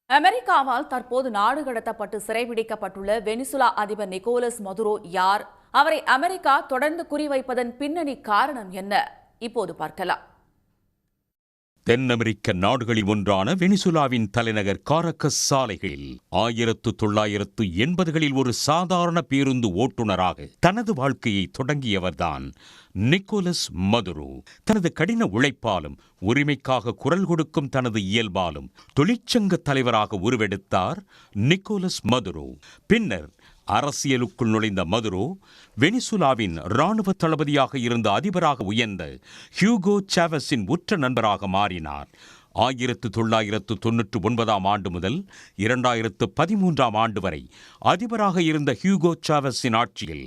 அமெரிக்காவால் தற்போது நாடு கடத்தப்பட்டு சிறைபிடிக்கப்பட்டுள்ள வெனிசுலா அதிபர் நிக்கோலஸ் மதுரோ யார்? அவரை அமெரிக்கா தொடர்ந்து குறிவைப்பதன் பின்னணி காரணம் என்ன? இப்போது பார்க்கலாம். தென் அமெரிக்க நாடுகளில் ஒன்றான வெனிசுலாவின் தலைநகர் காரக்கஸ் சாலைகளில் 1980களில் ஒரு சாதாரண பேருந்து ஓட்டுநராக தனது வாழ்க்கையை தொடங்கியவர்தான் நிக்கோலஸ் மதுரோ. தனது கடின உழைப்பாலும் உரிமைக்காக குரல் கொடுக்கும் தனது இயல்பாலும் தொழிற்சங்க தலைவராக உருவெடுத்தார் நிக்கோலஸ் மதுரோ. பின்னர் அரசியலுக்குள் நுழைந்த மதுரோ வெனிசுலாவின் இராணுவ தளபதியாக இருந்த அதிபராக உயர்ந்த ஹியூகோ சாவஸின் உற்ற நண்பராக மாறினார். 1999 ஆண்டு முதல் 2013 ஆண்டு வரை அதிபராக இருந்த ஹியூகோ சாவஸின் ஆட்சியில்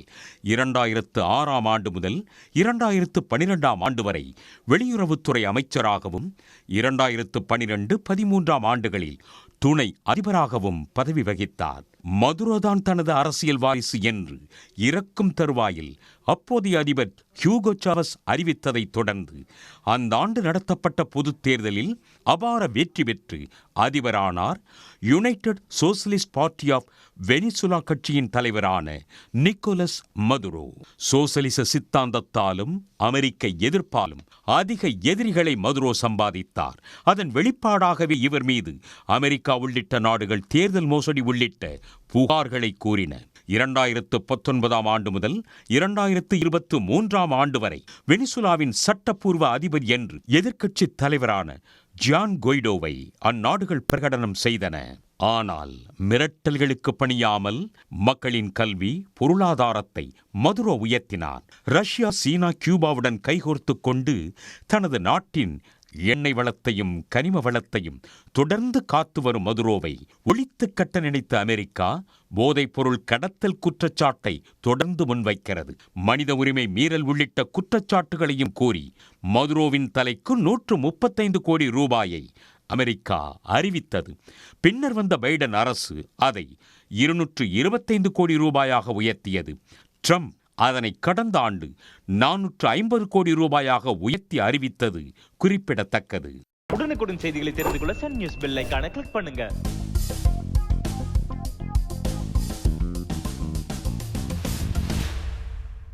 2006 ஆண்டு முதல் 2012 ஆண்டு வரை வெளியுறவுத்துறை அமைச்சராகவும் 2012-13 ஆண்டுகளில் துணை அதிபராகவும் பதவி வகித்தார். மதுரோதான் தனது அரசியல் வாரிசு என்று இறக்கும் தருவாயில் அப்போதைய அதிபர் ஹியூகோ சாவஸ் அறிவித்ததை தொடர்ந்து அந்த ஆண்டு நடத்தப்பட்ட பொதுத் தேர்தலில் அபார வெற்றி பெற்று அதிபரானார். United Socialist Party of Venezuela கட்சியின் தலைவரான நிக்கோலஸ் மதுரோ. சோசலிச சித்தாந்தத்தாலும் அமெரிக்க எதிர்ப்பாலும் அதிக எதிரிகளை மதுரோ சம்பாதித்தார். அதன் வெளிப்பாடாகவே இவர் மீது அமெரிக்கா உள்ளிட்ட நாடுகள் தேர்தல் மோசடி உள்ளிட்ட புகார்களை கூறின. 2019 ஆண்டு முதல் 2023 ஆண்டு வரை வெனிசுலாவின் சட்டப்பூர்வ அதிபர் என்று எதிர்க்கட்சி தலைவரான ஜான் கொய்டோவை அந்நாடுகள் பிரகடனம் செய்தன. ஆனால் மிரட்டல்களுக்கு பணியாமல் மக்களின் கல்வி பொருளாதாரத்தை மதுரோ உயர்த்தினார். ரஷ்யா, சீனா, கியூபாவுடன் கைகோர்த்துக் கொண்டு தனது நாட்டின் எண்ணெய் வளத்தையும் கனிம வளத்தையும் தொடர்ந்து காத்து வரும் மதுரோவை ஒழித்து கட்ட நினைத்த அமெரிக்கா போதைப் பொருள் கடத்தல் குற்றச்சாட்டை தொடர்ந்து முன்வைக்கிறது. மனித உரிமை மீறல் உள்ளிட்ட குற்றச்சாட்டுகளையும் கூறி மதுரோவின் தலைக்கு 135 கோடி ரூபாயை அமெரிக்கா அறிவித்தது. பின்னர் வந்த பைடன் அரசு அதை 225 கோடி ரூபாயாக உயர்த்தியது. ட்ரம்ப் அதனை கடந்த ஆண்டு 450 கோடி ரூபாயாக உயர்த்தி அறிவித்தது குறிப்பிடத்தக்கது. உடனுக்குடன் செய்திகளை தெரிந்து கொள்ள சன் நியூஸ் பெல் ஐகானை கிளிக் பண்ணுங்க.